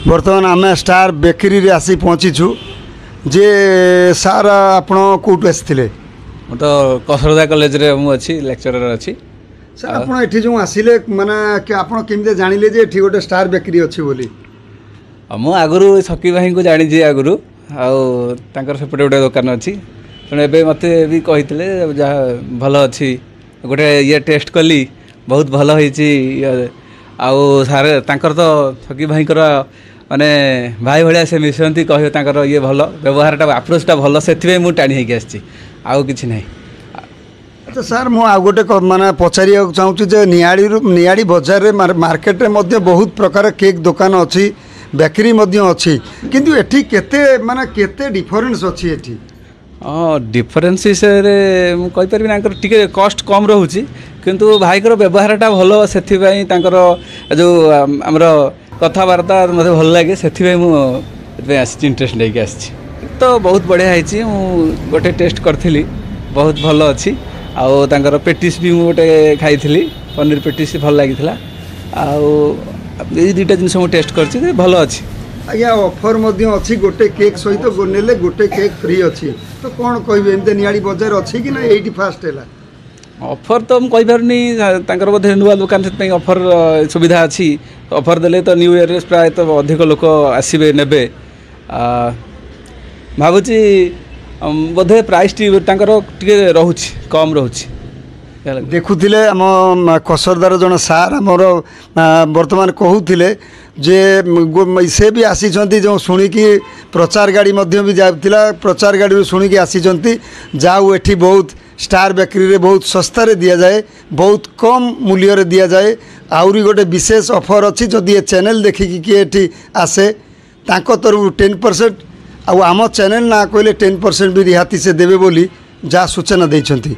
बर्तमान आम star bakery रे आसी पहुँचीचु जे सार आपण कौटू आसते मु तो कसरदा कॉलेज रे मु अच्छी लेक्चरर अच्छी सर आपण एठी जो आसिले माने कि आपण केमते जानिले जे एठी गोटे स्टार बेकरी अछि बोली मु आगुरु सकी भाई को जानी जी आगुरु आउ तांकर सेपटे गोटे दुकान अच्छी तेणु एबे मते भी कहितले जहाँ भल अच्छी गोटे ये टेस्ट कली बहुत भल होईची आउ सारे तांकर तो सकी भाई कर माने भाई भाया से मिशंती कह तांकर ये भल व्यवहारटा अप्रोचटा भल से मुझे टाणी होगी आसी आउ किछि नहीं। अच्छा सर मु आ गोटे माने पचारिया चाहूँ जे नियाड़ी बजार मार्केट रे मध्य बहुत प्रकार केक दुकान अच्छी बेकरी मध्य अच्छी किंतु एठी केते माने केते डिफरेंस अच्छी एठी डिफरेंस हिसाब से कही पारि टिके कॉस्ट कम रोचे किंतु भाई कर व्यवहारटा भल से जो आमर कथबार्ता मत भल लगे से इंटरेस्ट लेके आसी तो बहुत बढ़िया है गोटे टेस्ट करी बहुत भल अच्छी आउ तांकर पेटिस भी गोटे खाई पनीर पेटिस भल लगी दुईटा जिन टेस्ट कर भल अच्छी आज्ञा ऑफर मध्य अच्छी गोटे केक सहित नेले गोटे केक फ्री अच्छी तो कौन कहे एमती नियाड़ी बजार अच्छी कि ना एटी फास्ट है ऑफर तो मुझे कहीपरि तांकर बोधे नुआ दुकान से ऑफर सुविधा अच्छी ऑफर देले तो न्यू ईयर प्राय तो अधिक लोक आसबे ने भावुची बोधे प्राइस टी रोचे कम रोचे देखुले आम कसरदार जन सार आमर बर्तमान कहूले जे से भी आसी जो शुणिकी प्रचार गाड़ी भी जाता प्रचार गाड़ी शुणिकी आसी जाऊ एठी बहुत स्टार बेकरी रे बहुत सस्ता रे दिया जाए बहुत कम मूल्य रे दिया जाए आउरी गोटे विशेष ऑफर अच्छी जदि ये चैनल देखिकी किए एठी आसे तांको तरफ 10% आउ आम चैनल ना कहले 10% भी रिहाती से देवे बोली जहाँ सूचना देइछंती।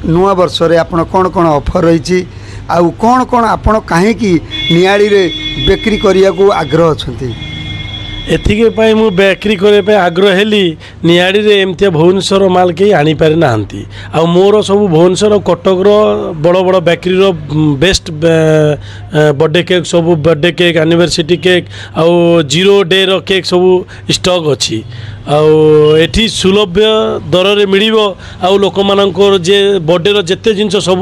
नुआ वर्ष रे आपण कौन कौन ऑफर रही आउ कौन कौन आपण कहीं नियाड़ी रे बेकरी करिया को आग्रह छथि एथिके पाई मु बेकरी करे पे आग्रह हेली नियाड़ी रे एमती भुवनेश्वर माल के आनी पारि नांती आ मोर सब भुवनेश्वर कटक रो बड़ बड़ बेकरी रो बेस्ट बर्थडे केक सब बर्थडे केक एनिवर्सरी केक आ जीरो डे रो केक सब स्टॉक अच्छी आठी सुलभ्य दर रे मिलिबो आ लोक मानकर जे बर्थडे रो जत्ते जिंस सब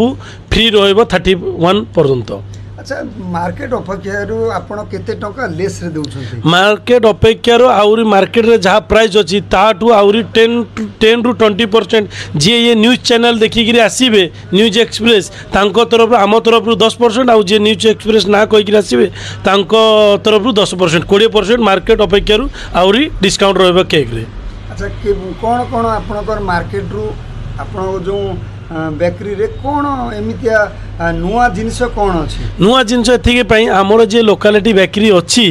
फ्री रहइबो 31 पर्यंत। अच्छा मार्केट अपेक्षा आपण केते टंका लेस रे देउछथि मार्केट अपेक्षा आउरी मार्केट रे जहाँ प्राइस अच्छी ताठू आउरी 10 रू 20% जी ये न्यूज चैनल देखिक आसबे न्यूज एक्सप्रेस तांको तरफ आम तरफ 10% आउ जे न्यूज एक्सप्रेस ना कहीकि आसबे तांको तरफ 10% 20% मार्केट अपेक्षा आउरी डिस्काउंट रहबो केक रे। अच्छा कौन कौन आपनकर मार्केट रू आपण जो बेकरी रे कौन एमितिया नुआ जिनस कौन अच्छी नुआ जिनस एथिके आमर जे लोकालिटी बेकरी अच्छी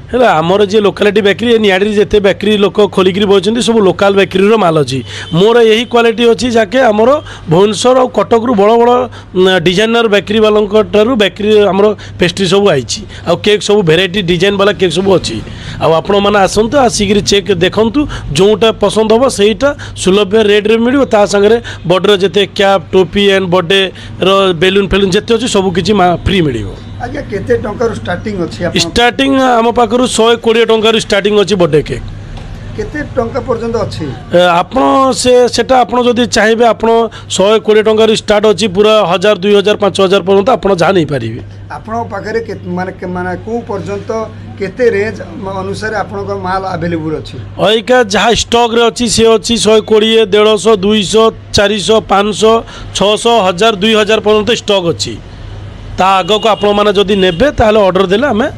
है आमर जे लोकालिटी बेकरी नियाड़ी जिते बेकरी लोक खोलिक बोलते सब लोकाल बेकरी रो माल अच्छी मोर यही क्वालिटी अच्छी जाके आमर भुवनेश्वर और कटक रु बड़ बड़ डिजाइनर बेकरी वालों बेकरी आमर पेस्ट्री सब आई आ केक सब भेराइटी डिजाइन वाला केक सब अच्छी आपण मैंने आसतु आसिक चेक देखु जोटा पसंद हम सहीटा सुलभ रेट रे मिल सागर बॉर्डर जिते कैप टोपी एंड बर्थडे रो बेलून फेलून जिते अच्छी सब किसी फ्री मिल। आज्ञा केते टंका स्टार्टिंग अच्छी स्टार्टिंग आम पाखर 120 टंका स्टार्टिंग अच्छी बर्थडे केक केते टंका पर्यंत अच्छी आपण सेटा आपण जदि चाहिए आपण 120 टंका स्टार्ट अच्छी पूरा 1000 2000 5000 पर्यंत आपण जा नहीं पारिबे आपण पाखरे माने माने को पर्यंत केते रेंज अनुसार आपण को माल अवेलेबल अच्छी ओइका जहाँ स्टॉक रे अच्छी से अच्छी 120 150 200 400 500 600 1000 2000 पर्यंत स्टॉक अच्छी ता आग को आपण माने जदि नेबे ताले ऑर्डर देले हमें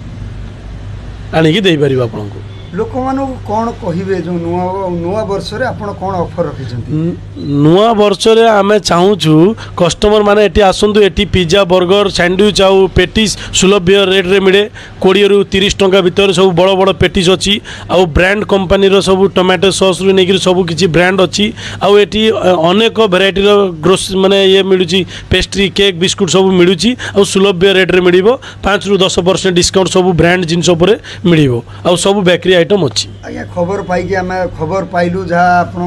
आनिकी देई परिबा आपण को लोक मानू कौन कहिबे जो नुआ वर्ष रे आपण कौन ऑफर रखिछंती नुआ वर्ष रे आमे चाहूछु कस्टमर माने एटी आसंतु एटी पिज्जा बर्गर सैंडविच आउ पेटिस सुलभ्य रेट रे मिले 20 रु 30 टंका भीतर सब बड़ बड़ पेटिस अच्छी आउ ब्रांड कंपनी रो सब टोमेटो सॉस रु नेकी सब किछि ब्रांड अच्छी आउ एटी अनेक वेराइटी रो ग्रोस माने ये मिलुची पेस्ट्री केक बिस्कुट सब मिलुची आउ सुलभ्य रेट रे मिलिबो 5 रु 10% डिस्काउंट सब ब्रांड जिंस ऊपर मिलिबो आउ सब बेकरी आइटम अच्छी आज्ञा खबर पाई आम खबर पाइलु जहाँ आपण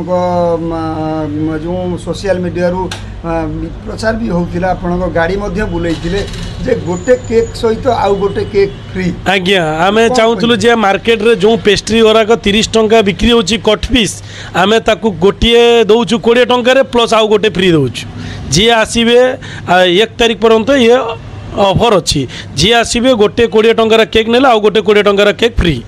जो सोशल मीडिया प्रचार भी होता आपण गाड़ी बुले जे गोटे केक सहित आउ गोटे केक फ्री आज्ञा आम चाहूलु जे मार्केट रे जो पेस्ट्री गुराक 30 टंका बिक्री होची कट पीस आम ताकू गोटे दौचु 20 टंका प्लस आउ गोटे फ्री दौचु जी आसबे 1 तारिख पर्यंत ये ऑफर अच्छी जी आसबे गोटे 20 टंकार केक नेला आउ गोटे 20 टंकार केक फ्री।